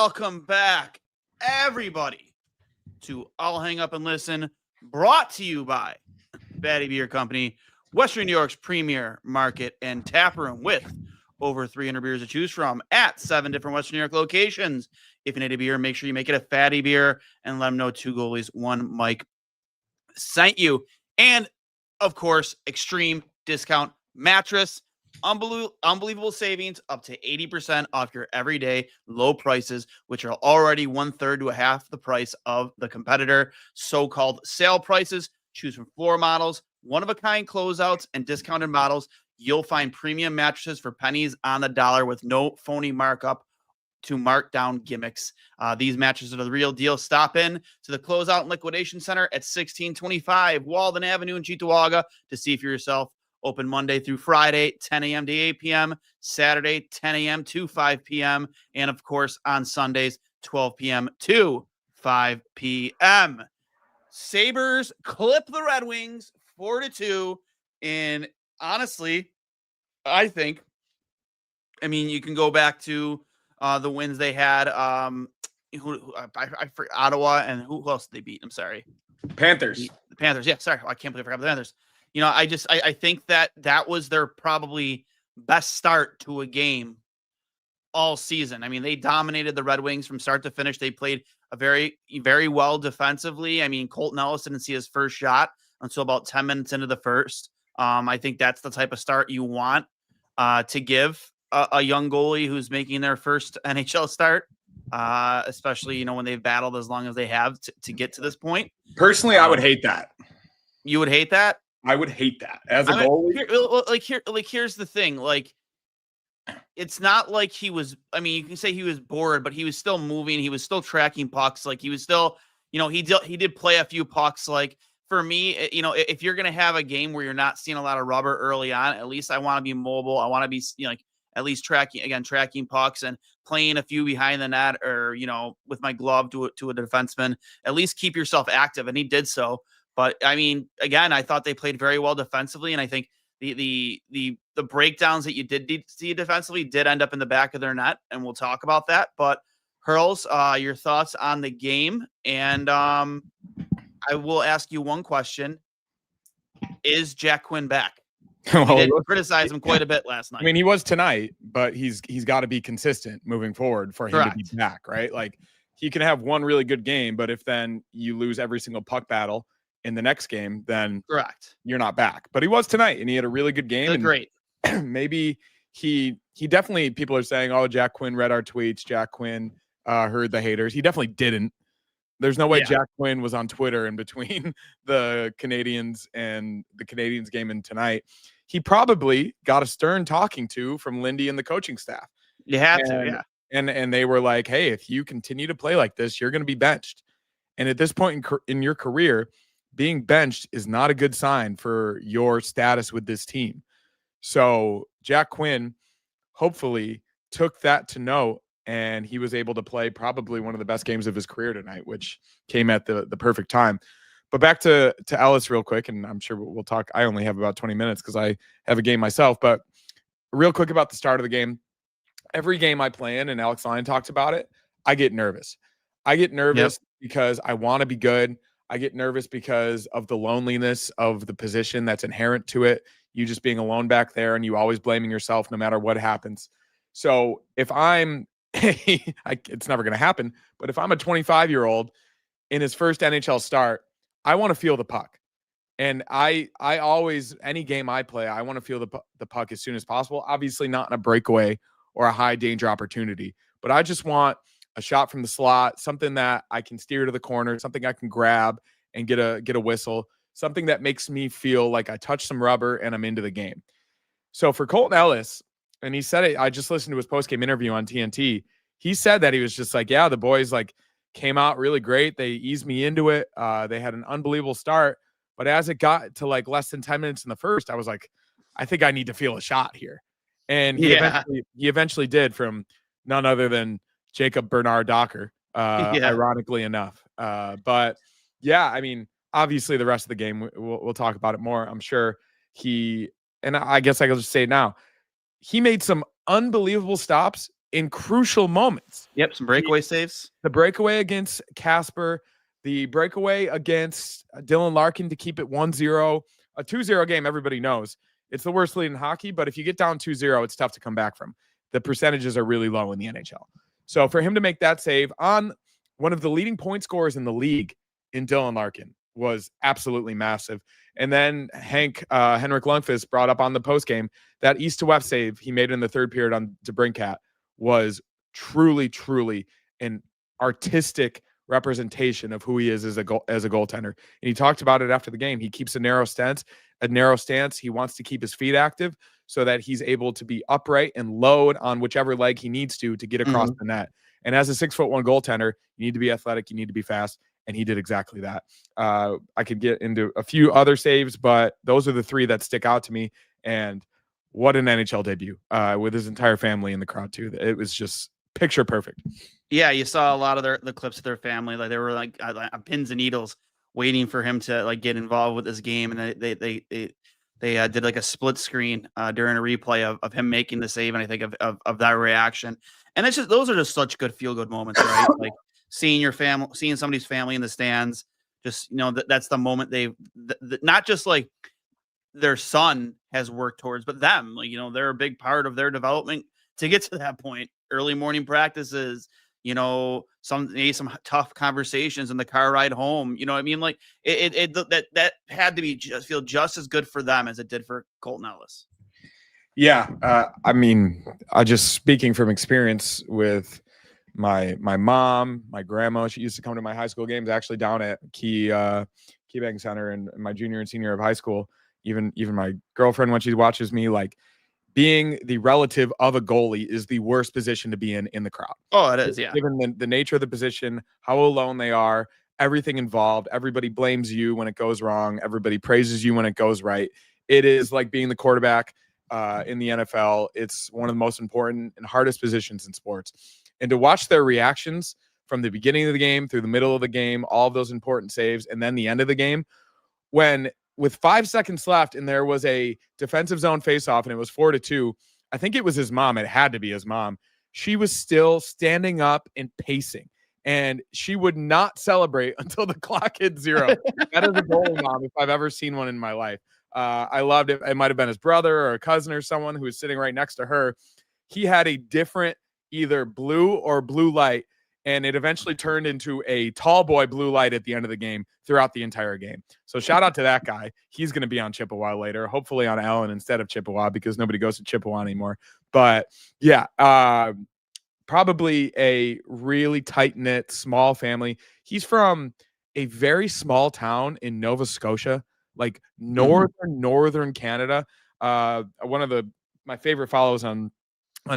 Welcome back, everybody, to I'll Hang Up and Listen, brought to you by Batty Beer Company, Western New York's premier market and tap room with over 300 beers to choose from at 7 different Western New York locations. If you need a beer, make sure you make it a fatty beer and let them know 2 goalies, 1 Mike sent you. And, of course, Extreme Discount Mattress. Unbelievable savings, up to 80% off your everyday low prices, which are already 1/3 to a half the price of the competitor. So-called sale prices. Choose from floor models, one-of-a-kind closeouts, and discounted models. You'll find premium mattresses for pennies on the dollar with no phony markup to mark down gimmicks. These mattresses are the real deal. Stop in to the Closeout and Liquidation Center at 1625 Walden Avenue in Cheektowaga to see for yourself. Open Monday through Friday, 10 a.m. to 8 p.m., Saturday, 10 a.m. to 5 p.m., and, of course, on Sundays, 12 p.m. to 5 p.m. Sabres clip the Red Wings 4-2. And honestly, I mean, you can go back to the wins they had. I forgot Ottawa, and who else did they beat? I'm sorry. Panthers. The Panthers. Yeah, sorry. I can't believe I forgot the Panthers. You know, I think that was their probably best start to a game all season. I mean, they dominated the Red Wings from start to finish. They played a very, very well defensively. I mean, Colton Ellis didn't see his first shot until about 10 minutes into the first. I think that's the type of start you want to give a young goalie who's making their first NHL start, especially, when they've battled as long as they have to get to this point. Personally, I would hate that. You would hate that? I would hate that as a goalie. Here's the thing. It's not like he was, you can say he was bored, but he was still moving. He was still tracking pucks. He was still, he did play a few pucks. For me, if you're going to have a game where you're not seeing a lot of rubber early on, at least I want to be mobile. I want to be, at least tracking pucks and playing a few behind the net or, with my glove to a defenseman. At least keep yourself active. And he did so. But again, I thought they played very well defensively, and I think the breakdowns that you did see defensively did end up in the back of their net, and we'll talk about that. But Hurls, your thoughts on the game, and I will ask you one question: is Jack Quinn back? We did criticize him quite a bit last night. I mean, he was tonight, but he's got to be consistent moving forward for him to be back, right? He can have one really good game, but if then you lose every single puck battle in the next game, then you're not back. But he was tonight, and he had a really good game. Great. Maybe he definitely, people are saying, oh, Jack Quinn read our tweets. Jack Quinn heard the haters. He definitely didn't. There's no way Jack Quinn was on Twitter in between the Canadians and the Canadians game and tonight. He probably got a stern talking to from Lindy and the coaching staff. You had to, yeah. And they were like, hey, if you continue to play like this, you're going to be benched. And at this point in your career, being benched is not a good sign for your status with this team. So Jack Quinn hopefully took that to note, and he was able to play probably one of the best games of his career tonight, which came at the perfect time. But back to Ellis real quick, and I'm sure we'll talk. I only have about 20 minutes because I have a game myself. But real quick about the start of the game. Every game I play in, and Alex Lyon talks about it, I get nervous. I get nervous because I want to be good. I get nervous because of the loneliness of the position that's inherent to it. You just being alone back there and you always blaming yourself no matter what happens. So if I'm, it's never going to happen, but if I'm a 25-year-old in his first NHL start, I want to feel the puck. And I always, any game I play, I want to feel the puck as soon as possible. Obviously not in a breakaway or a high danger opportunity, but I just want a shot from the slot, something that I can steer to the corner, something I can grab and get a whistle, something that makes me feel like I touched some rubber and I'm into the game. So for Colton Ellis, and he said it, I just listened to his post-game interview on TNT. He said that he was just like, yeah, the boys came out really great. They eased me into it. They had an unbelievable start. But as it got to less than 10 minutes in the first, I was like, I think I need to feel a shot here. And he eventually did, from none other than Jacob Bernard Docker, ironically enough. But yeah, I mean, obviously the rest of the game, we'll talk about it more. I'm sure and I guess I can just say it now, he made some unbelievable stops in crucial moments. Yep, some breakaway saves. The breakaway against Casper, the breakaway against Dylan Larkin to keep it 1-0. A 2-0 game, everybody knows. It's the worst lead in hockey, but if you get down 2-0, it's tough to come back from. The percentages are really low in the NHL. So for him to make that save on one of the leading point scorers in the league in Dylan Larkin was absolutely massive. And then Henrik Lundqvist brought up on the postgame that east to west save he made in the third period on DeBrincat was truly, truly an artistic representation of who he is as a goaltender. And he talked about it after the game. He keeps a narrow stance. He wants to keep his feet active so that he's able to be upright and load on whichever leg he needs to get across the net. And as a 6'1" goaltender, you need to be athletic, you need to be fast, and he did exactly that. I could get into a few other saves, but those are the three that stick out to me. And what an NHL debut with his entire family in the crowd too. It was just picture perfect. Yeah, you saw a lot of the clips of their family. Like they were like on pins and needles waiting for him to like get involved with this game. And they did like a split screen during a replay of him making the save. And I think of that reaction. And it's just, those are just such good feel good moments, right? Like seeing your family, seeing somebody's family in the stands, just, you know, that's the moment not just like their son has worked towards, but them, like, you know, they're a big part of their development to get to that point. Early morning practices, you know, some tough conversations in the car ride home. You know what I mean? Like that had to be feel just as good for them as it did for Colton Ellis. Yeah. I mean, I just speaking from experience with my mom, my grandma, she used to come to my high school games actually down at Key Bank Center in my junior and senior of high school. Even my girlfriend, when she watches me, like, being the relative of a goalie is the worst position to be in the crowd. Oh, it is, yeah. Given the nature of the position, how alone they are, everything involved, everybody blames you when it goes wrong, everybody praises you when it goes right. It is like being the quarterback in the NFL. It's one of the most important and hardest positions in sports. And to watch their reactions from the beginning of the game through the middle of the game, all of those important saves, and then the end of the game, when with 5 seconds left and there was a defensive zone faceoff and it was 4-2, I think it was his mom. It had to be his mom. She was still standing up and pacing, and she would not celebrate until the clock hit 0. That is a goalie mom if I've ever seen one in my life. I loved it. It might have been his brother or a cousin or someone who was sitting right next to her. He had a different either blue or blue light, and it eventually turned into a tall boy blue light at the end of the game throughout the entire game. So shout out to that guy. He's going to be on Chippewa later, hopefully on Allen instead of Chippewa, because nobody goes to Chippewa anymore. But yeah, probably a really tight-knit, small family. He's from a very small town in Nova Scotia, like northern Canada. One of my favorite follows on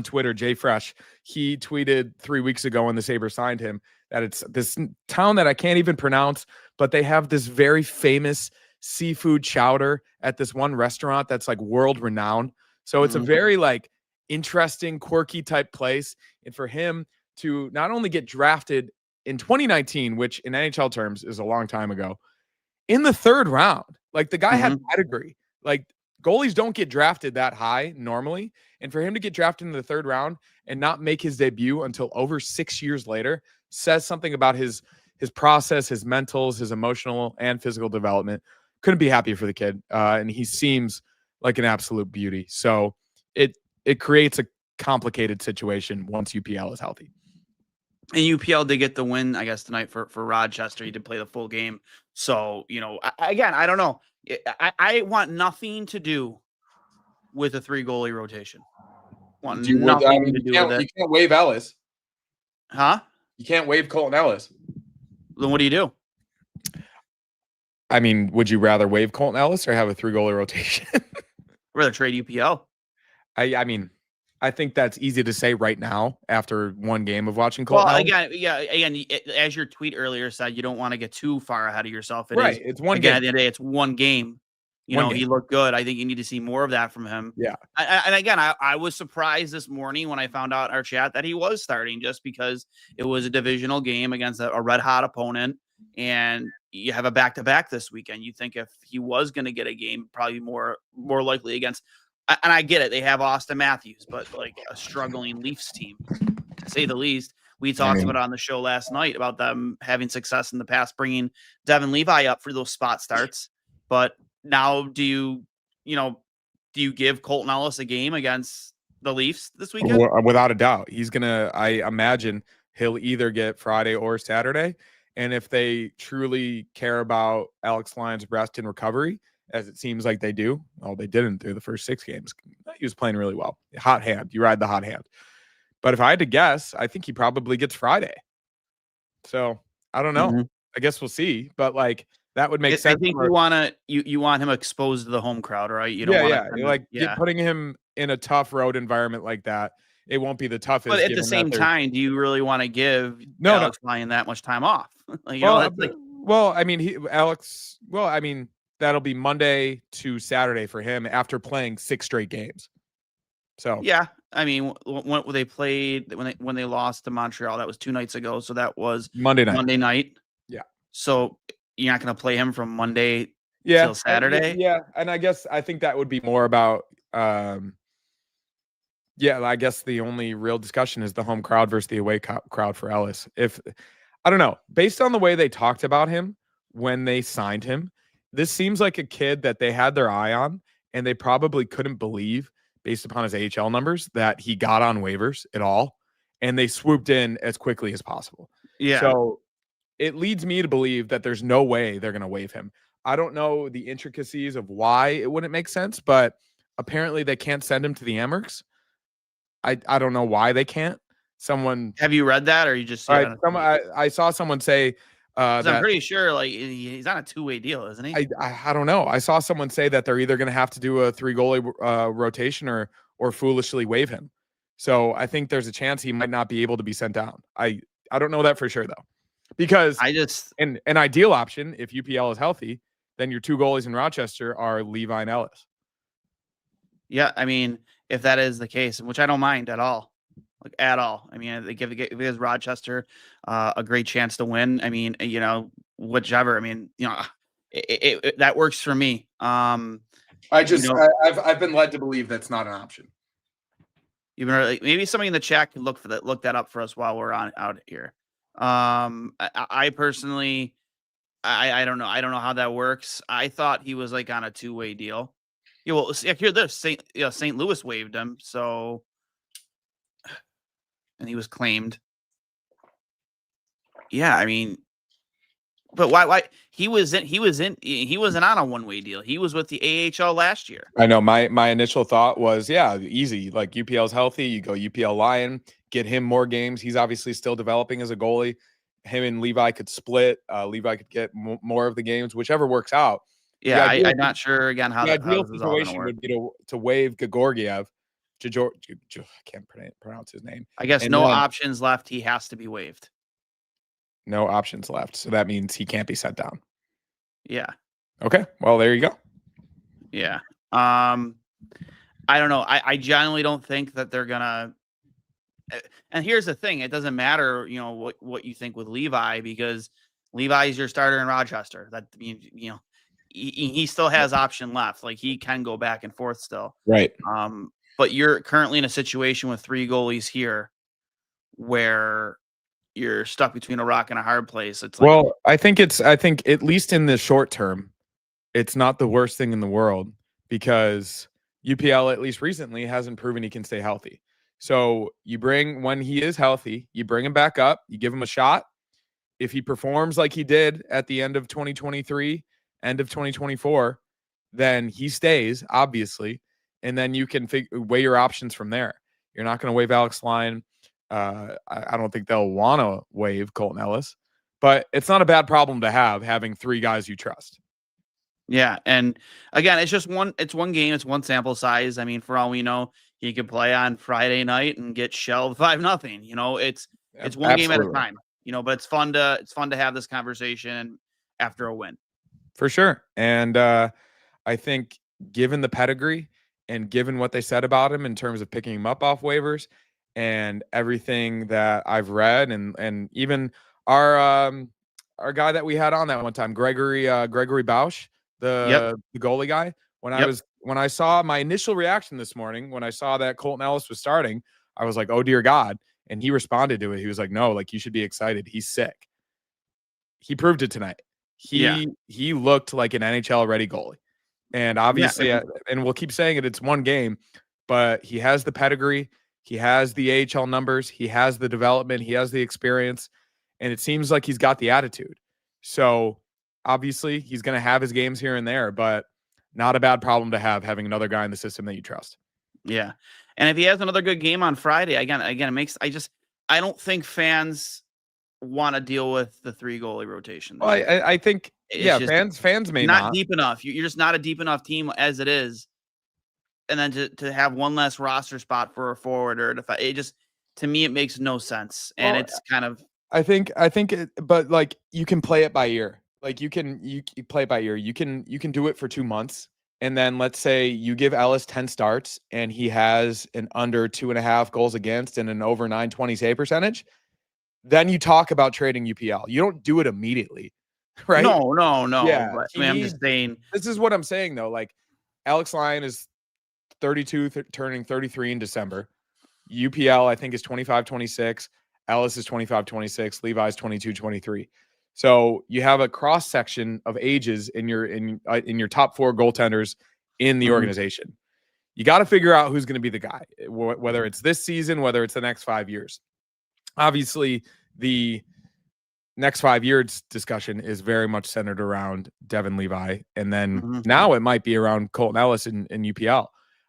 Twitter, Jay Fresh, he tweeted 3 weeks ago when the Sabres signed him that it's this town that I can't even pronounce, but they have this very famous seafood chowder at this one restaurant that's like world renowned. So it's a very like interesting, quirky type place. And for him to not only get drafted in 2019, which in NHL terms is a long time ago, in the third round, like the guy had pedigree. Like goalies don't get drafted that high normally. And for him to get drafted in the third round and not make his debut until over 6 years later says something about his process, his mentals, his emotional and physical development. Couldn't be happier for the kid. And he seems like an absolute beauty. So it creates a complicated situation once UPL is healthy. And UPL did get the win, I guess, tonight for Rochester. He did play the full game. So, you know, again, I don't know. I want nothing to do with a 3 goalie rotation. Want nothing to do with it. You can't waive Ellis. Huh? You can't waive Colton Ellis. Then what do you do? I mean, would you rather waive Colton Ellis or have a 3 goalie rotation? Rather trade UPL. I mean, I think that's easy to say right now after one game of watching Colton. Well, again, as your tweet earlier said, you don't want to get too far ahead of yourself. It's one game. At the end of the day, it's one game. He looked good. I think you need to see more of that from him. Yeah. And again, I was surprised this morning when I found out in our chat that he was starting, just because it was a divisional game against a red hot opponent, and you have a back-to-back this weekend. You think if he was going to get a game, probably more likely against and I get it. They have Austin Matthews, but like a struggling Leafs team, to say the least. We talked about it on the show last night about them having success in the past, bringing Devin Levi up for those spot starts. But now, do you give Colton Ellis a game against the Leafs this weekend? Without a doubt, he's gonna. I imagine he'll either get Friday or Saturday. And if they truly care about Alex Lyon's rest and recovery, as it seems like they do, well, they didn't through the first 6 games. He was playing really well. Hot hand. You ride the hot hand. But if I had to guess, I think he probably gets Friday. So I don't know. I guess we'll see. But like that would make sense. I think you want him exposed to the home crowd, right? You don't putting him in a tough road environment like that. It won't be the toughest. But at the same time, do you really want to give Alex Lyon that much time off? That'll be Monday to Saturday for him after playing 6 straight games. So yeah, I mean, when they lost to Montreal, that was 2 nights ago. So that was Monday night. Yeah. So you're not going to play him from Monday till Saturday. And I think that would be more about. I guess the only real discussion is the home crowd versus the away crowd for Ellis. I don't know, based on the way they talked about him when they signed him, this seems like a kid that they had their eye on, and they probably couldn't believe, based upon his AHL numbers, that he got on waivers at all, and they swooped in as quickly as possible. Yeah. So it leads me to believe that there's no way they're going to waive him. I don't know the intricacies of why it wouldn't make sense, but apparently they can't send him to the Amerks. I don't know why they can't. Have you read that, or you just? I saw someone say. I'm pretty sure, like he's on a 2-way deal, isn't he? I don't know. I saw someone say that they're either going to have to do a 3 goalie rotation or foolishly waive him. So I think there's a chance he might not be able to be sent down. I don't know that for sure though, because an ideal option, if UPL is healthy, then your 2 goalies in Rochester are Levi and Ellis. Yeah, I mean, if that is the case, which I don't mind at all. Like at all. I mean, they gives Rochester a great chance to win. I mean, whichever. I mean, it that works for me. I've been led to believe that's not an option. Maybe somebody in the chat can look that up for us while we're out here. I personally, I don't know. I don't know how that works. I thought he was like on a 2-way deal. Yeah, well, here this St. Louis waived him, so. And he was claimed. Yeah, I mean, but why he wasn't on a 1-way deal. He was with the AHL last year. I know. My initial thought was, easy. Like UPL's healthy, you go UPL Lion, get him more games. He's obviously still developing as a goalie. Him and Levi could split. Levi could get more of the games, whichever works out. Yeah, I'm not sure again how the ideal situation would be to waive Gagorgiev. I can't pronounce his name. I guess options left. He has to be waived. No options left. So that means he can't be sent down. Yeah. Okay. Well, there you go. Yeah. I don't know. I genuinely don't think that they're gonna. And here's the thing: it doesn't matter, what you think with Levi, because Levi is your starter in Rochester. That means he still has option left. Like he can go back and forth still. Right. But you're currently in a situation with 3 goalies here where you're stuck between a rock and a hard place. It's like, I think at least in the short term, it's not the worst thing in the world, because UPL, at least recently, hasn't proven he can stay healthy. So when he is healthy, you bring him back up, you give him a shot. If he performs like he did at the end of 2023, end of 2024, then he stays, obviously. And then you can weigh your options from there. You're not going to waive Alex Lyon. I don't think they'll want to waive Colton Ellis, but it's not a bad problem to have, having 3 guys you trust. Yeah, and again, it's one game, it's one sample size. I mean, for all we know, he could play on Friday night and get shelled 5-0. It's one game at a time. But it's fun to have this conversation after a win. For sure. And I think given the pedigree, and given what they said about him in terms of picking him up off waivers and everything that I've read, and even our guy that we had on that one time, Gregory Bausch, the goalie guy, When I saw my initial reaction this morning, when I saw that Colton Ellis was starting, I was like, oh dear God. And he responded to it. He was like, no, like you should be excited. He's sick. He proved it tonight. He looked like an NHL ready goalie. And obviously, and we'll keep saying it, it's one game, but he has the pedigree. He has the AHL numbers. He has the development. He has the experience. And it seems like he's got the attitude. So obviously, he's going to have his games here and there, but not a bad problem to have, having another guy in the system that you trust. Yeah. And if he has another good game on Friday, again, it makes, I don't think fans want to deal with the 3 goalie rotation. Well, I think, fans may not. Deep enough. You're just not a deep enough team as it is. And then to have one less roster spot for a forward or it just, to me, it makes no sense. And it's kind of, I think but like you can play it by ear. Like you play it by ear. You can do it for 2 months. And then let's say you give Ellis 10 starts and he has an under 2.5 goals against and an over 920 save percentage. Then you talk about trading UPL. You don't do it immediately, right? No. Yeah, but, I'm just saying. This is what I'm saying though. Like Alex Lyon is 32, turning 33 in December. UPL I think is 25-26. Ellis is 25-26. Levi's 22-23. So you have a cross section of ages in your top 4 goaltenders in the organization. You got to figure out who's going to be the guy, whether it's this season, whether it's the next 5 years. Obviously, the next 5 years discussion is very much centered around Devin Levi, and then now it might be around Colton Ellis in UPL.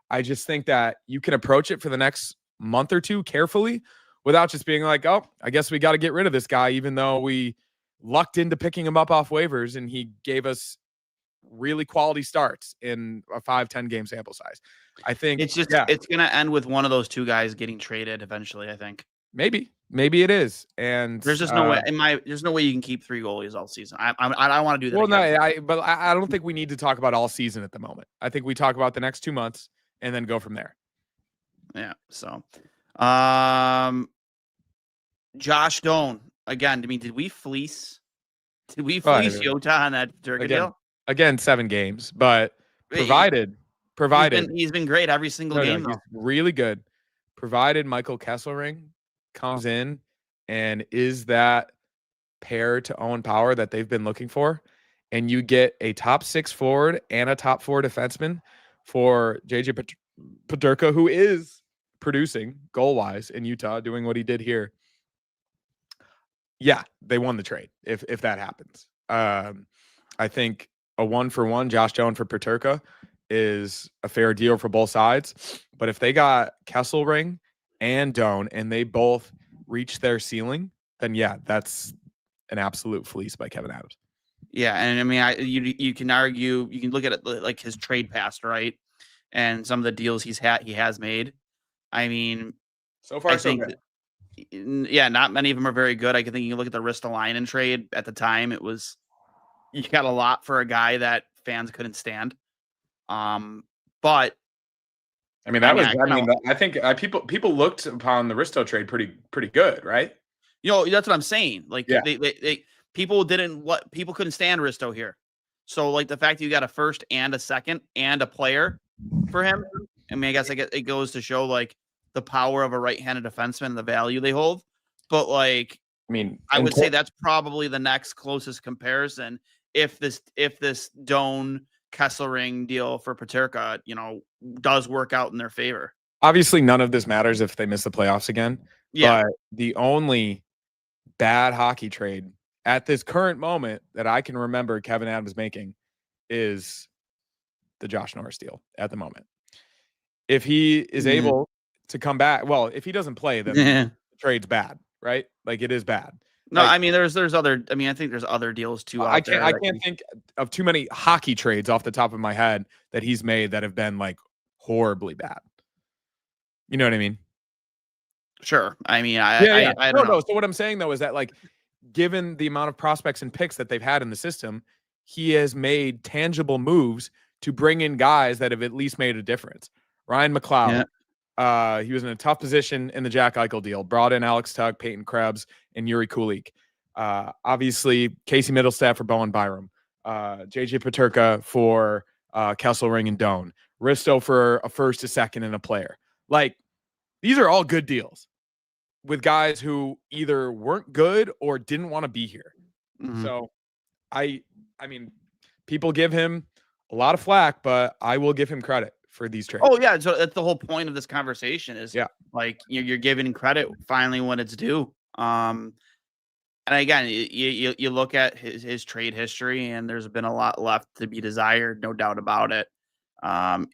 I just think that you can approach it for the next month or two carefully, without just being like, oh, I guess we got to get rid of this guy, even though we lucked into picking him up off waivers and he gave us really quality starts in a 5-10 game sample size. I think it's just it's going to end with one of those 2 guys getting traded eventually, I think. Maybe it is. And there's just no way there's no way you can keep 3 goalies all season. I don't want to do that. Well, no, I don't think we need to talk about all season at the moment. I think we talk about the next 2 months and then go from there. Yeah. So, Josh Doan again. I mean, did we fleece Yota on that Durga deal? Again, 7 games, but provided he's been great every single game. He's really good. Provided Michael Kesselring comes in and is that pair to Owen Power that they've been looking for, and you get a top 6 forward and a top 4 defenseman for JJ Peterka, who is producing goal-wise in Utah, doing what he did here. Yeah, they won the trade if that happens. I think a 1-for-1 Josh Doan for Peterka is a fair deal for both sides. But if they got Kesselring and Doan and they both reach their ceiling, then yeah, that's an absolute fleece by Kevin Adams. Yeah, and I mean, you can argue, you can look at it like his trade past, right? And some of the deals he has made. I mean, so far so good. Yeah, not many of them are very good. I think you can look at the Ristolainen trade at the time. It was, you got a lot for a guy that fans couldn't stand. But I mean, I think people looked upon the Risto trade pretty good, right? You know, that's what I'm saying. Like people couldn't stand Risto here. So like the fact that you got a first and a second and a player for him, I mean, I guess it goes to show like the power of a right-handed defenseman and the value they hold. But like, I mean, I would say that's probably the next closest comparison. If this Doan Kesselring deal for Peterka, you know, does work out in their favor. Obviously, none of this matters if they miss the playoffs again. Yeah. But the only bad hockey trade at this current moment that I can remember Kevin Adams making is the Josh Norris deal at the moment. If he is able to come back, well, if he doesn't play, then the trade's bad, right? Like it is bad. No, like, I mean, there's other. I mean, I think there's other deals too. I can't think of too many hockey trades off the top of my head that he's made that have been like horribly bad. You know what I mean? Sure. I mean, I don't know. So what I'm saying though is that like, given the amount of prospects and picks that they've had in the system, he has made tangible moves to bring in guys that have at least made a difference. Ryan McLeod. Yeah. He was in a tough position in the Jack Eichel deal. Brought in Alex Tuck, Peyton Krebs, and Yuri Kulik. Obviously, Casey Middlestaff for Bowen Byram. JJ Peterka for Kesselring and Doan, Risto for a first, a second, and a player. Like, these are all good deals with guys who either weren't good or didn't want to be here. Mm-hmm. So I mean, people give him a lot of flack, but I will give him credit for these trades. Oh yeah, so that's the whole point of this conversation is like you're giving credit finally when it's due. And again, you look at his trade history, and there's been a lot left to be desired, no doubt about it. Not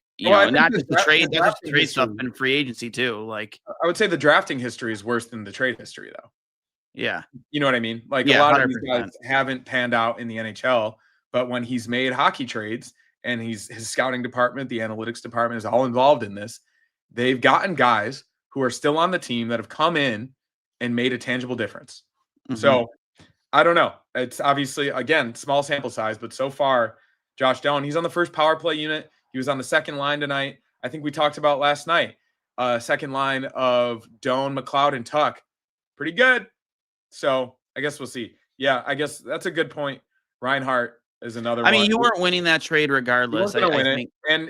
just the trade stuff, and free agency too. Like, I would say the drafting history is worse than the trade history, though. Yeah, you know what I mean. Like a lot of these guys haven't panned out in the NHL, but when he's made hockey trades and his scouting department, the analytics department is all involved in this, they've gotten guys who are still on the team that have come in and made a tangible difference. Mm-hmm. So I don't know. It's obviously, again, small sample size, but so far, Josh Doan, he's on the first power play unit. He was on the second line tonight. I think we talked about last night. Second line of Doan, McLeod, and Tuck. Pretty good. So I guess we'll see. Yeah, I guess that's a good point. Reinhart is another one. I mean, you weren't winning that trade regardless. You weren't going to win it. And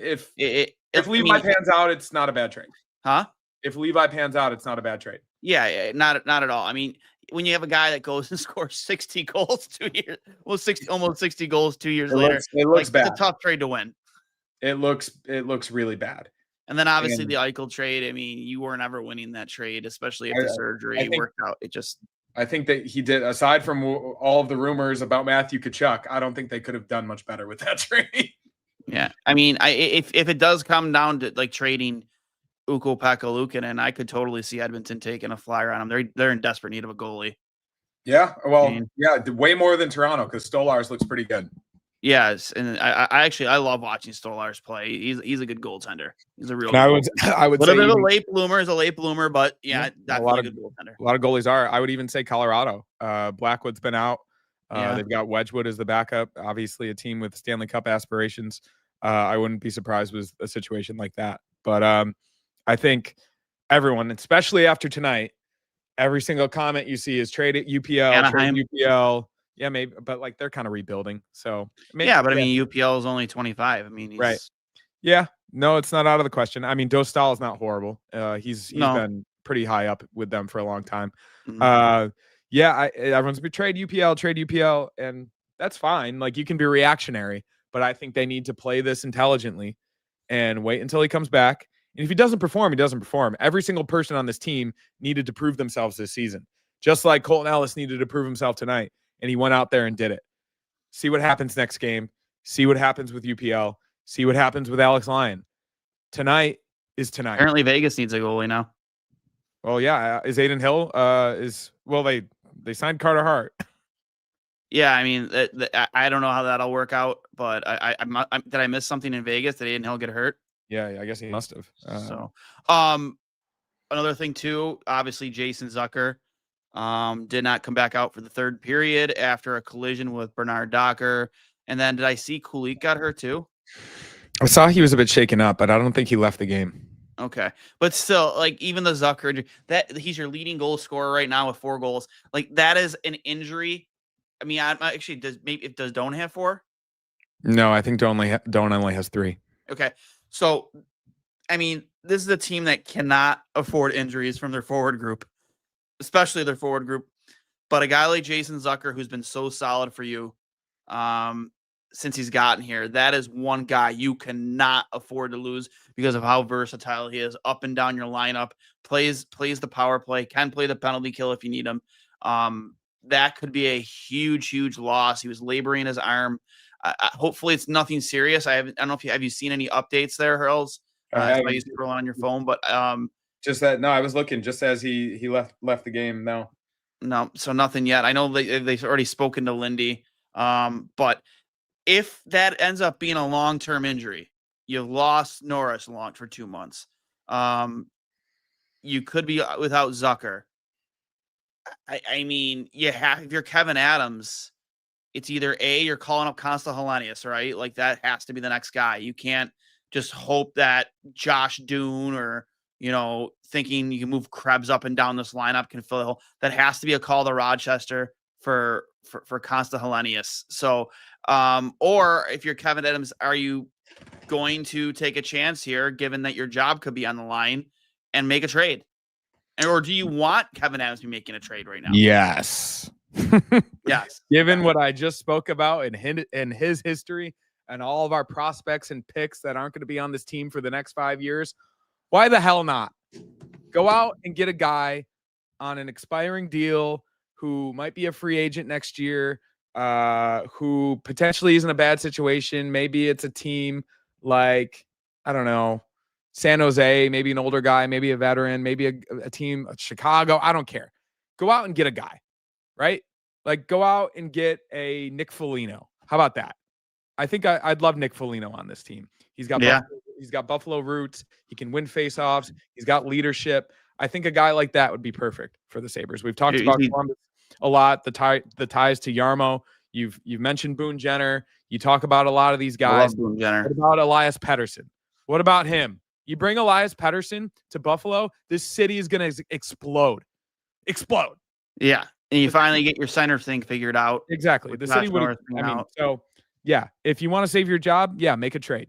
if Levi pans out, it's not a bad trade. Huh? If Levi pans out, it's not a bad trade. Yeah, not at all. I mean, when you have a guy that goes and scores 60 goals 2 years, almost 60 goals 2 years later, it looks bad. It's a tough trade to win. It looks really bad. And then obviously the Eichel trade. I mean, you weren't ever winning that trade, especially if the surgery worked out. I think that he did, aside from all of the rumors about Matthew Tkachuk, I don't think they could have done much better with that trade. Yeah. I mean, if it does come down to like trading Ukko-Pekka Luukkonen, I could totally see Edmonton taking a flyer on him. They're in desperate need of a goalie. Yeah. Well, way more than Toronto because Stolarz looks pretty good. Yes, and I love watching Stolarz play. He's a good goaltender. He's a real. I would say a late bloomer is a late bloomer, but definitely a good goaltender. A lot of goalies are. I would even say Colorado. Blackwood's been out. They've got Wedgwood as the backup. Obviously, a team with Stanley Cup aspirations. I wouldn't be surprised with a situation like that. But I think everyone, especially after tonight, every single comment you see is trade at UPL, Anaheim. trade UPL. Yeah, maybe, but like they're kind of rebuilding. So I mean, UPL is only 25. I mean, right. Yeah, no, it's not out of the question. I mean, Dostal is not horrible. He's been pretty high up with them for a long time. Mm-hmm. Everyone's been trade UPL, and that's fine. Like you can be reactionary, but I think they need to play this intelligently and wait until he comes back. And if he doesn't perform, he doesn't perform. Every single person on this team needed to prove themselves this season, just like Colton Ellis needed to prove himself tonight. And he went out there and did it. See what happens next game. See what happens with UPL. See what happens with Alex Lyon. Tonight is tonight. Apparently Vegas needs a goalie now. Well, yeah. Is Aiden Hill? They signed Carter Hart. Yeah, I mean, I don't know how that'll work out, but did I miss something in Vegas? Did Aiden Hill get hurt? Yeah, I guess he must have. Another thing too, obviously Jason Zucker. Did not come back out for the third period after a collision with Bernard Docker. And then did I see Kulik got hurt too? I saw he was a bit shaken up, but I don't think he left the game. Okay. But still, like even the Zucker, that he's your leading goal scorer right now with 4 goals. Like that is an injury. I mean, does Doan have 4? No, I think Doan only has 3. Okay. So, I mean, this is a team that cannot afford injuries from their forward group. Especially their forward group, but a guy like Jason Zucker, who's been so solid for you since he's gotten here, that is one guy you cannot afford to lose because of how versatile he is, up and down your lineup, plays the power play, can play the penalty kill if you need him. That could be a huge loss. He was laboring his arm. Hopefully, it's nothing serious. I don't know if have you seen any updates there, Hurls? I used to roll on your phone, but just that. No, I was looking just as he left the game. No, so nothing yet. I know they've already spoken to Lindy. But if that ends up being a long-term injury, you've lost Norris for 2 months. You could be without Zucker. I mean, if you're Kevin Adams, it's either you're calling up Constantinius, right? Like that has to be the next guy. You can't just hope that Josh Doon or thinking you can move Krebs up and down this lineup can fill the hole. That has to be a call to Rochester for Constantinius. So, or if you're Kevin Adams, are you going to take a chance here, given that your job could be on the line, and make a trade? Or do you want Kevyn Adams to be making a trade right now? Yes. Yes. Given what I just spoke about and his history and all of our prospects and picks that aren't going to be on this team for the next 5 years, why the hell not? Go out and get a guy on an expiring deal who might be a free agent next year, who potentially is in a bad situation. Maybe it's a team like, I don't know, San Jose, maybe an older guy, maybe a veteran, maybe a team, Chicago. I don't care. Go out and get a guy, right? Like, go out and get a Nick Foligno. How about that? I think I'd love Nick Foligno on this team. He's got Buffalo roots. He can win faceoffs. He's got leadership. I think a guy like that would be perfect for the Sabres. We've talked about Columbus a lot, the ties to Yarmo. You've mentioned Boone Jenner. You talk about a lot of these guys. I love Boone Jenner. What about Elias Pettersson? What about him? You bring Elias Pettersson to Buffalo, this city is going to explode. Explode. Yeah. And you finally get your center thing figured out. Exactly. The city would, so yeah, if you want to save your job, yeah, make a trade.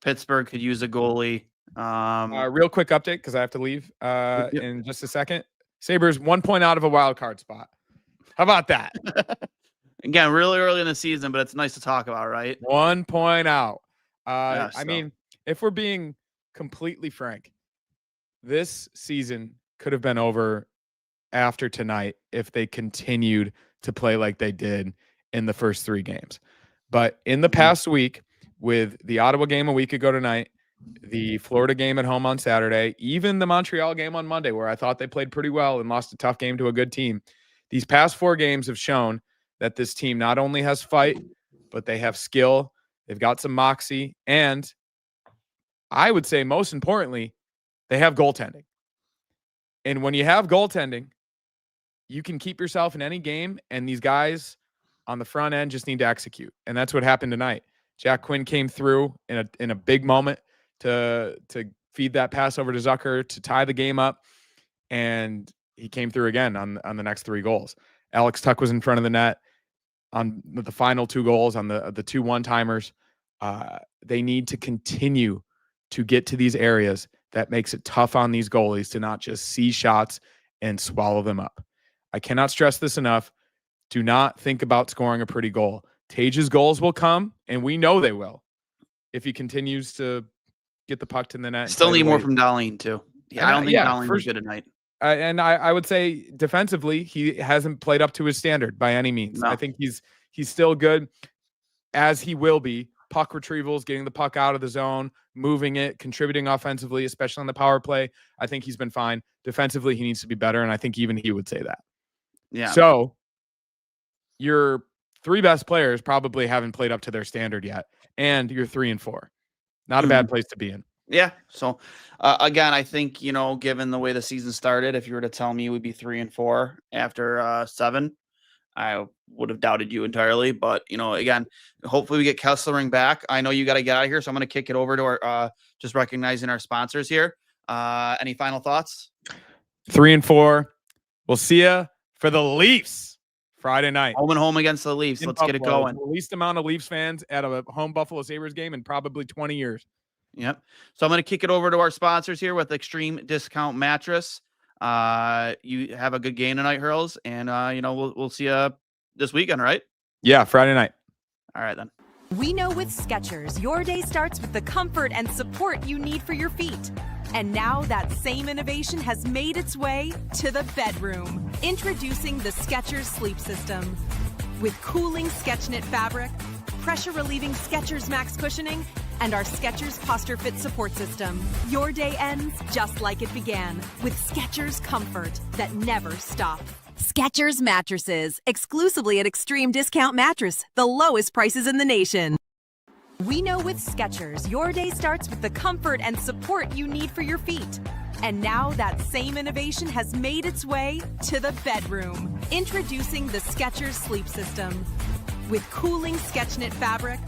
Pittsburgh could use a goalie. Real quick update, because I have to leave in just a second. Sabres 1 point out of a wild card spot. How about that? Again, really early in the season, but it's nice to talk about, right? 1 point out. I mean, if we're being completely frank, this season could have been over after tonight if they continued to play like they did in the first 3 games. But in the past week, with the Ottawa game a week ago tonight, the Florida game at home on Saturday, even the Montreal game on Monday, where I thought they played pretty well and lost a tough game to a good team, these past 4 games have shown that this team not only has fight, but they have skill. They've got some moxie. And I would say most importantly, they have goaltending. And when you have goaltending, you can keep yourself in any game, and these guys on the front end just need to execute. And that's what happened tonight. Jack Quinn came through in a big moment to feed that pass over to Zucker to tie the game up, and he came through again on the next 3 goals. Alex Tuck was in front of the net on the final 2 goals on the 2 one-timers. They need to continue to get to these areas that makes it tough on these goalies to not just see shots and swallow them up. I cannot stress this enough. Do not think about scoring a pretty goal. Tage's goals will come, and we know they will, if he continues to get the puck to the net. Still need more from Dahlin, too. Yeah, I don't think Dahlin was good tonight. And I would say defensively, he hasn't played up to his standard by any means. No. I think he's still good, as he will be. Puck retrievals, getting the puck out of the zone, moving it, contributing offensively, especially on the power play. I think he's been fine. Defensively, he needs to be better, and I think even he would say that. Yeah. So your 3 best players probably haven't played up to their standard yet, and you're 3 and 4. Not a bad place to be in. Yeah. So again, I think, given the way the season started, if you were to tell me we'd be 3 and 4 after 7, I would have doubted you entirely. But, again, hopefully we get Kesselring back. I know you got to get out of here, so I'm going to kick it over to our just recognizing our sponsors here. Any final thoughts? 3 and 4. We'll see you for the Leafs Friday night. Home and home against the Leafs. Let's get it going. The least amount of Leafs fans at a home Buffalo Sabres game in probably 20 years. Yep. So I'm going to kick it over to our sponsors here with Extreme Discount Mattress. You have a good game tonight, Hurls, and we'll see you this weekend, right? Yeah, Friday night. All right then. We know with Skechers, your day starts with the comfort and support you need for your feet. And now that same innovation has made its way to the bedroom. Introducing the Skechers Sleep System. With cooling SketchKnit fabric, pressure-relieving Skechers Max cushioning, and our Skechers Posture Fit support system. Your day ends just like it began, with Skechers comfort that never stops. Skechers mattresses, exclusively at Extreme Discount Mattress, the lowest prices in the nation. We know with Skechers, your day starts with the comfort and support you need for your feet. And now that same innovation has made its way to the bedroom. Introducing the Skechers Sleep System. With cooling SketchKnit fabric,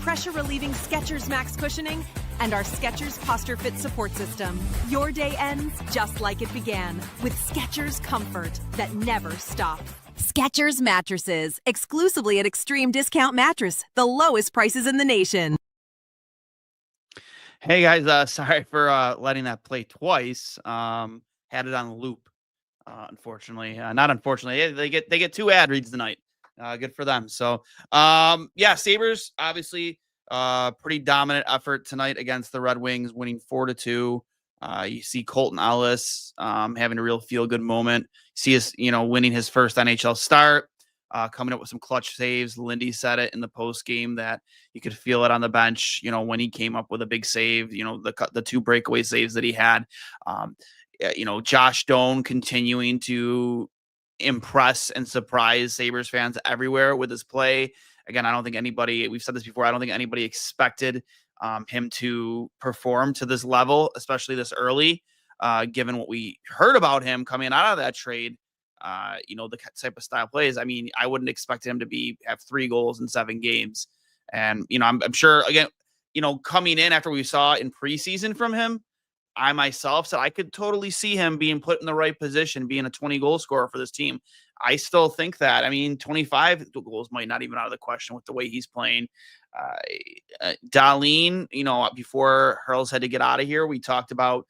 pressure-relieving Skechers Max cushioning, and our Skechers Posture Fit support system. Your day ends just like it began, with Skechers comfort that never stops. Skechers mattresses, exclusively at Extreme Discount Mattress, the lowest prices in the nation. Hey guys, sorry for letting that play twice. Had it on loop. Unfortunately, not unfortunately, they get 2 ad reads tonight. Good for them. So, yeah, Sabres obviously pretty dominant effort tonight against the Red Wings, winning 4-2. You see Colton Ellis having a real feel good moment. See us, winning his first NHL start. Coming up with some clutch saves. Lindy said it in the post game that you could feel it on the bench. When he came up with a big save. The 2 breakaway saves that he had. Josh Doan continuing to impress and surprise Sabres fans everywhere with his play. Again, I don't think anybody, we've said this before, I don't think anybody expected him to perform to this level, especially this early, given what we heard about him coming out of that trade. The type of style plays. I mean, I wouldn't expect him to have 3 goals in 7 games. And, I'm sure, again, coming in after we saw in preseason from him, I myself said I could totally see him being put in the right position, being a 20-goal scorer for this team. I still think that. I mean, 25 goals might not even out of the question with the way he's playing. Darlene, before Hurls had to get out of here, we talked about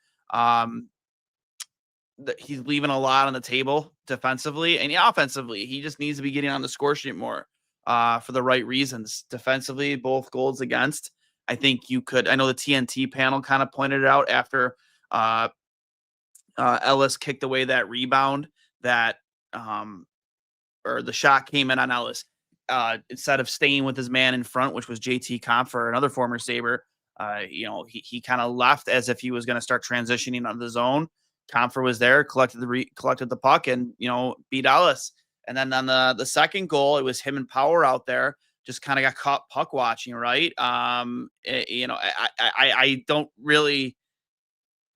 he's leaving a lot on the table defensively and offensively. He just needs to be getting on the score sheet more for the right reasons. Defensively, both goals against. I think you could. I know the TNT panel kind of pointed it out after Ellis kicked away that rebound that or the shot came in on Ellis. Instead of staying with his man in front, which was JT Compher, another former Sabre, he kind of left as if he was going to start transitioning on the zone. Compher was there, collected the puck, and beat Ellis. And then on the second goal, it was him and Power out there. Just kind of got caught puck watching, right? I don't really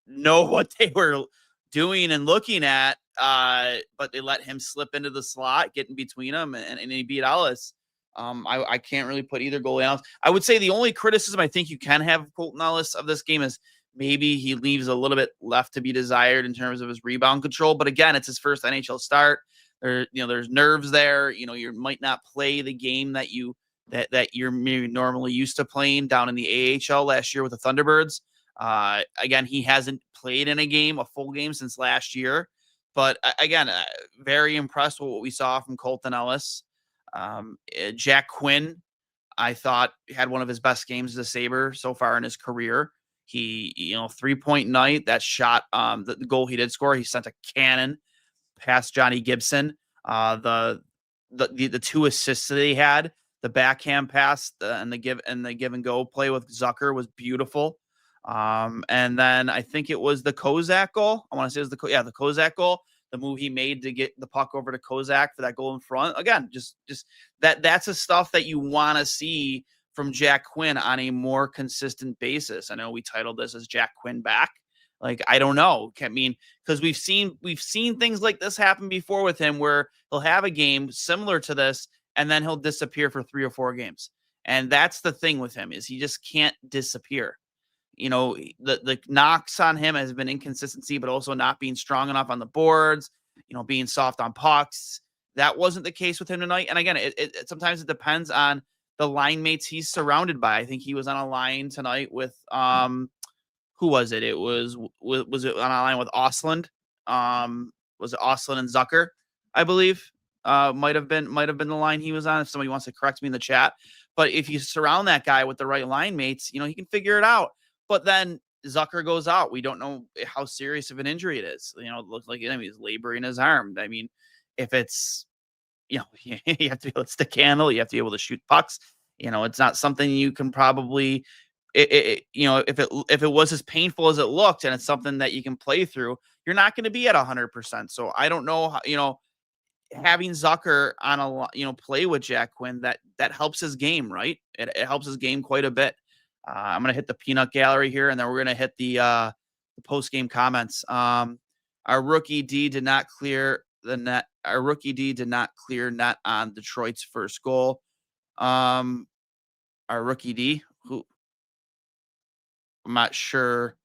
know what they were doing and looking at, but they let him slip into the slot, get in between them, and he beat Ellis. I can't really put either goalie else. I would say the only criticism I think you can have of Colton Ellis of this game is maybe he leaves a little bit left to be desired in terms of his rebound control. But again, it's his first NHL start. There's nerves there. You might not play the game that you're maybe normally used to playing down in the AHL last year with the Thunderbirds. Again, he hasn't played in a full game since last year. But again, very impressed with what we saw from Colton Ellis. Jack Quinn, I thought, had one of his best games as a Sabre so far in his career. He, 3-point night, that shot, the goal he did score, he sent a cannon past Johnny Gibson. The 2 assists that he had, the backhand pass and the give and go play with Zucker was beautiful. And then I think it was the Kozak goal. I want to say it was the Kozak goal. The move he made to get the puck over to Kozak for that goal in front. Again, just that's the stuff that you want to see from Jack Quinn on a more consistent basis. I know we titled this as Jack Quinn back. Like, I don't know. I mean, because we've seen things like this happen before with him where he'll have a game similar to this and then he'll disappear for 3 or 4 games. And that's the thing with him, is he just can't disappear. The knocks on him has been inconsistency, but also not being strong enough on the boards, being soft on pucks. That wasn't the case with him tonight. And again, it sometimes it depends on the line mates he's surrounded by. I think he was on a line tonight with who was it? It was it on a line with Osland? Was it Osland and Zucker? I believe might have been the line he was on. If somebody wants to correct me in the chat, but if you surround that guy with the right line mates, he can figure it out. But then Zucker goes out. We don't know how serious of an injury it is. It looks like he's laboring his arm. I mean, if it's, you have to be able to stick handle, you have to be able to shoot pucks. It's not something you can probably, if it was as painful as it looked and it's something that you can play through, you're not going to be at 100%. So I don't know how, having Zucker on play with Jack Quinn, that helps his game, right? It helps his game quite a bit. I'm going to hit the peanut gallery here, and then we're going to hit the post-game comments. Our rookie D did not clear the net. Our rookie D did not clear net on Detroit's first goal. Our rookie D, who I'm not sure,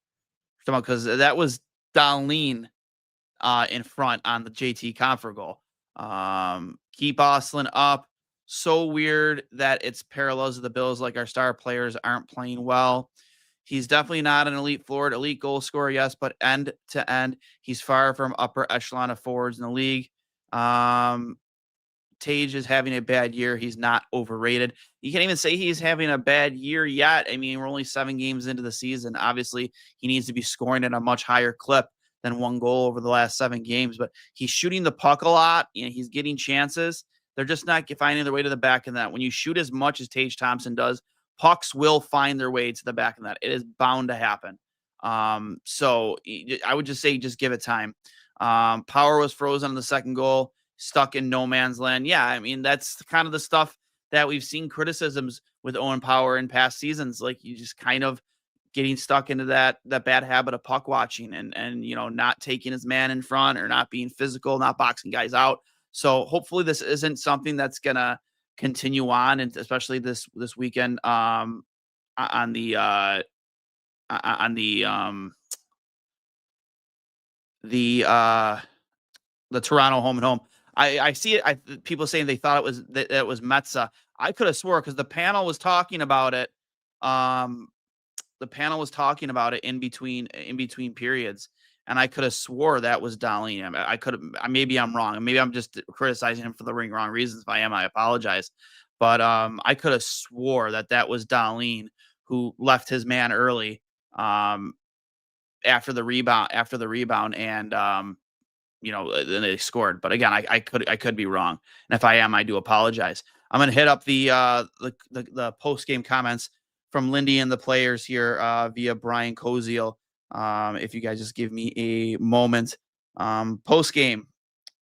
because that was Darlene in front on the JT Compher goal. Keep Ostlund up. So weird that it's parallels of the Bills, like our star players aren't playing well. He's definitely not an elite forward, elite goal scorer, yes, but end to end, he's far from upper echelon of forwards in the league. Tage is having a bad year. He's not overrated. You can't even say he's having a bad year yet. I mean, we're only 7 games into the season. Obviously, he needs to be scoring at a much higher clip than 1 goal over the last 7 games, but he's shooting the puck a lot. He's getting chances. They're just not finding their way to the back of that. When you shoot as much as Tage Thompson does, pucks will find their way to the back of that. It is bound to happen. So I would just say, just give it time. Power was frozen on the second goal, stuck in no man's land. Yeah, I mean, that's kind of the stuff that we've seen criticisms with Owen Power in past seasons. Like, you just kind of getting stuck into that bad habit of puck watching and not taking his man in front or not being physical, not boxing guys out. So hopefully this isn't something that's gonna continue on, and especially this weekend on the Toronto home and home. I see it. People saying they thought it was Metza. I could have swore, because the panel was talking about it. The panel was talking about it in between periods, and I could have swore that was Dahlin. I could have. Maybe I'm wrong. Maybe I'm just criticizing him for the wrong reasons. If I am, I apologize. But I could have swore that was Dahlin who left his man early after the rebound, and then they scored. But again, I could be wrong, and if I am, I do apologize. I'm gonna hit up the post game comments from Lindy and the players here via Brian Koziel. If you guys just give me a moment. Post game,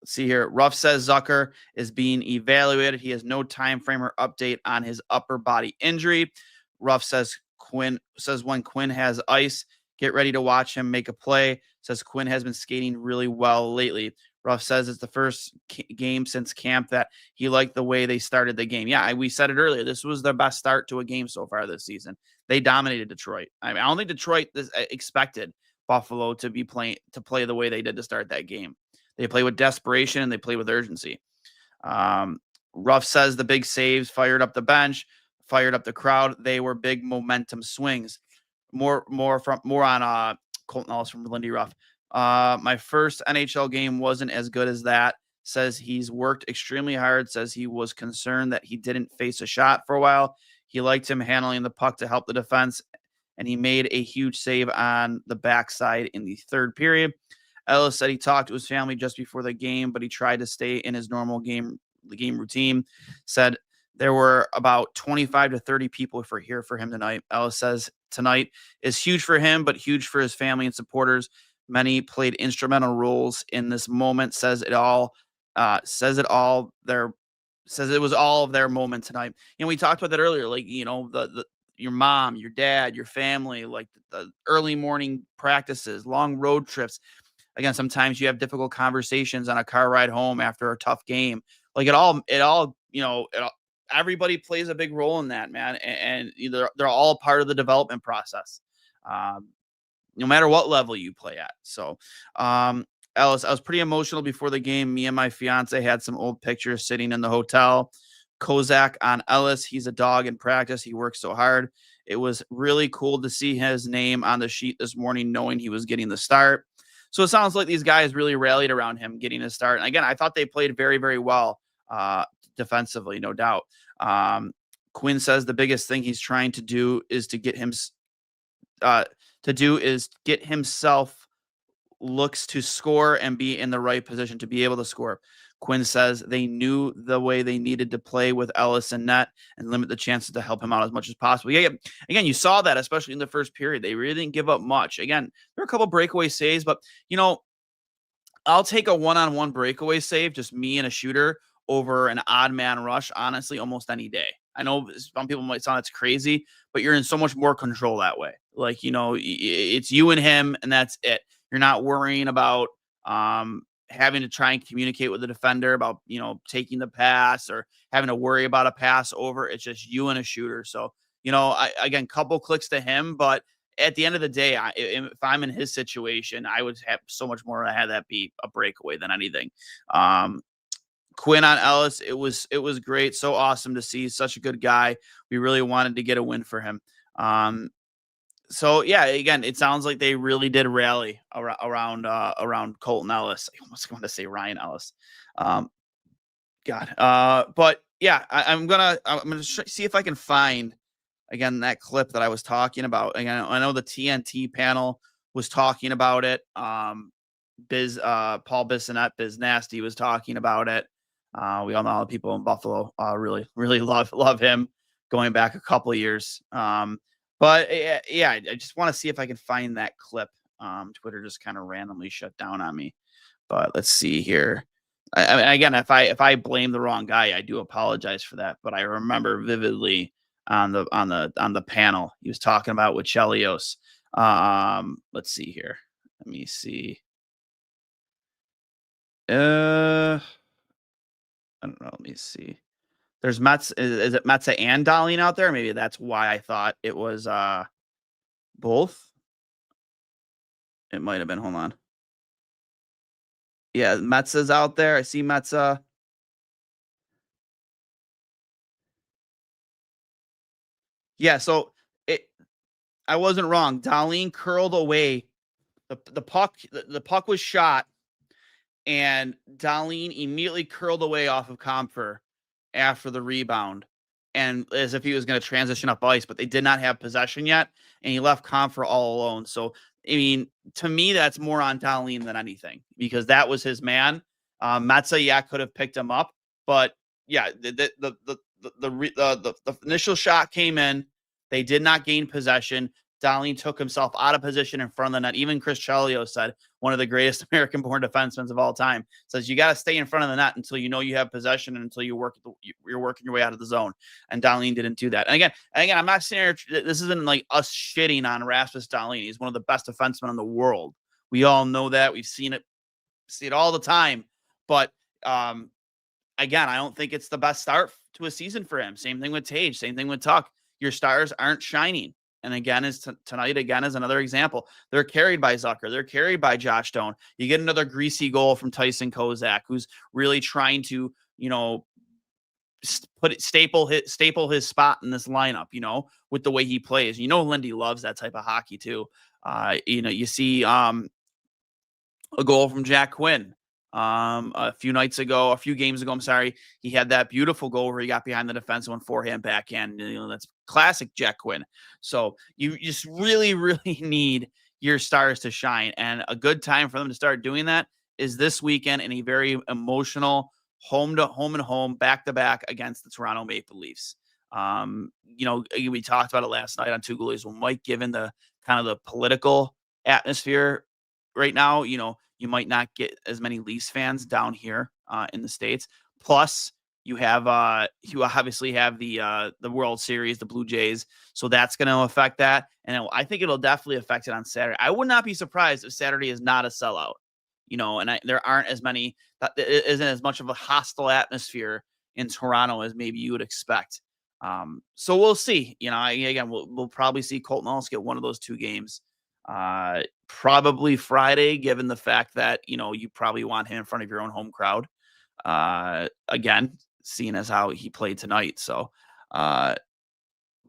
let's see here. Ruff says Zucker is being evaluated. He has no time frame or update on his upper body injury. Ruff says when Quinn has ice, get ready to watch him make a play. Says Quinn has been skating really well lately. Ruff says it's the first game since camp that he liked the way they started the game. Yeah, we said it earlier. This was their best start to a game so far this season. They dominated Detroit. I mean, I don't think Detroit expected Buffalo to play the way they did to start that game. They play with desperation and they play with urgency. Ruff says the big saves fired up the bench, fired up the crowd. They were big momentum swings. More on Colton Ellis from Lindy Ruff. My first NHL game wasn't as good as that. Says he's worked extremely hard. Says he was concerned that he didn't face a shot for a while. He liked him handling the puck to help the defense, and he made a huge save on the backside in the third period. Ellis said he talked to his family just before the game, but he tried to stay in his normal game routine. Said there were about 25 to 30 people here for him tonight. Ellis says tonight is huge for him, but huge for his family and supporters. Many played instrumental roles in this moment. Says it all. Says it was all of their moment tonight. We talked about that earlier. Like, your mom, your dad, your family, like the early morning practices, long road trips. Again, sometimes you have difficult conversations on a car ride home after a tough game. Like everybody plays a big role in that, man. And they're all part of the development process. No matter what level you play at. So, Ellis, I was pretty emotional before the game. Me and my fiance had some old pictures sitting in the hotel. Kozak on Ellis. He's a dog in practice. He works so hard. It was really cool to see his name on the sheet this morning, knowing he was getting the start. So it sounds like these guys really rallied around him getting a start. And again, I thought they played very, very well defensively, no doubt. Quinn says the biggest thing he's trying to do is to get himself looks to score and be in the right position to be able to score. Quinn says they knew the way they needed to play with Ellis and net and limit the chances to help him out as much as possible. Yeah, again, you saw that, especially in the first period. They really didn't give up much. Again, there were a couple breakaway saves, but, I'll take a one-on-one breakaway save, just me and a shooter, over an odd man rush, honestly, almost any day. I know some people might sound that's crazy, but you're in so much more control that way. Like, it's you and him, and that's it. You're not worrying about having to try and communicate with the defender about, taking the pass or having to worry about a pass over. It's just you and a shooter. So, again, couple clicks to him, but at the end of the day, if I'm in his situation, I would have so much more to have that be a breakaway than anything. Quinn on Ellis, it was great. So awesome to see. Such a good guy. We really wanted to get a win for him. So yeah, again, it sounds like they really did rally around Colton Ellis. I almost going to say Ryan Ellis. But yeah, I'm gonna see if I can find again that clip that I was talking about. Again, I know the TNT panel was talking about it. Paul Bissonnette, Biz Nasty was talking about it. We all know all the people in Buffalo really love him going back a couple of years. But yeah, I just want to see if I can find that clip. Twitter just kind of randomly shut down on me. But let's see here. I mean, again, if I blame the wrong guy, I do apologize for that. But I remember vividly on the panel he was talking about with Chelios. Let's see here. Let me see. I don't know. Let me see. There's Metz. Is it Metza and Dahlin out there? Maybe that's why I thought it was both. It might have been. Hold on. Yeah, Metza's out there. I see Metza. Yeah, so I wasn't wrong. Dahlin curled away. The puck was shot, and Dahlin immediately curled away off of Comfer after the rebound, and as if he was going to transition up ice, but they did not have possession yet, and he left Comfer all alone. So, I mean, to me, that's more on Dahlin than anything, because that was his man. Metza, could have picked him up, but yeah, the initial shot came in. They did not gain possession. Dahlin took himself out of position in front of the net. Even Chris Chelios said, one of the greatest American-born defensemen of all time, says you got to stay in front of the net until you know you have possession and until you're working your way out of the zone. And Dahlin didn't do that. And again, I'm not saying this isn't like us shitting on Rasmus Dahlin. He's one of the best defensemen in the world. We all know that. We've seen it all the time. But again, I don't think it's the best start to a season for him. Same thing with Tage. Same thing with Tuck. Your stars aren't shining. And again, tonight is another example. They're carried by Zucker. They're carried by Josh Stone. You get another greasy goal from Tyson Kozak, who's really trying to, staple his spot in this lineup, with the way he plays. Lindy loves that type of hockey too. You see a goal from Jack Quinn. A few games ago, I'm sorry, he had that beautiful goal where he got behind the defense and went forehand backhand. That's classic Jack Quinn. So you just really, really need your stars to shine, and a good time for them to start doing that is this weekend in a very emotional home and home back to back against the Toronto Maple Leafs. We talked about it last night on Two Goalies. Well, Mike, given the kind of the political atmosphere right now, you might not get as many Leafs fans down here in the States. Plus, you obviously have the World Series, the Blue Jays, so that's going to affect that. And I think it'll definitely affect it on Saturday. I would not be surprised if Saturday is not a sellout. There aren't as many. It isn't as much of a hostile atmosphere in Toronto as maybe you would expect. So we'll see. We'll probably see Colton Ellis get one of those two games. Probably Friday, given the fact that, you probably want him in front of your own home crowd. Again, seeing as how he played tonight. So,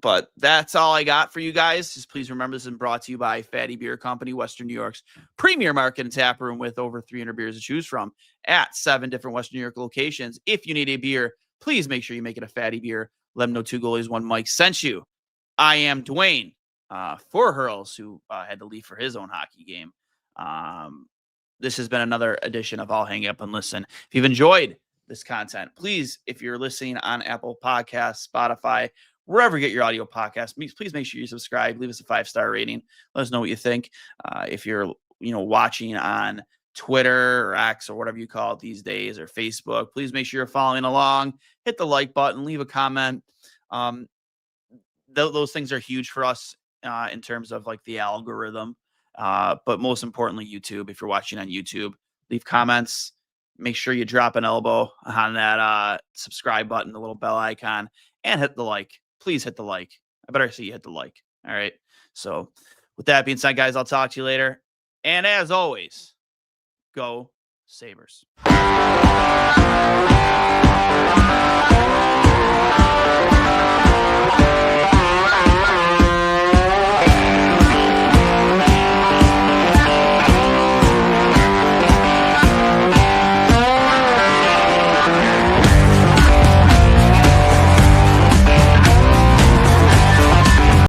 but that's all I got for you guys. Just please remember this is brought to you by Fatty Beer Company, Western New York's premier market and tap room with over 300 beers to choose from at 7 different Western New York locations. If you need a beer, please make sure you make it a Fatty Beer. Let them know Two Goalies, One Mike sent you. I am Duane. For Hurls, who had to leave for his own hockey game. This has been another edition of I'll Hang Up and Listen. If you've enjoyed this content, please, if you're listening on Apple Podcasts, Spotify, wherever you get your audio podcast, please make sure you subscribe, leave us a 5-star rating. Let us know what you think. If you're, watching on Twitter or X or whatever you call it these days, or Facebook, please make sure you're following along. Hit the like button, leave a comment. Those things are huge for us. In terms of like the algorithm, but most importantly, YouTube. If you're watching on YouTube, leave comments. Make sure you drop an elbow on that subscribe button, the little bell icon, and hit the like. Please hit the like. I better see you hit the like. All right. So with that being said, guys, I'll talk to you later. And as always, go Sabres.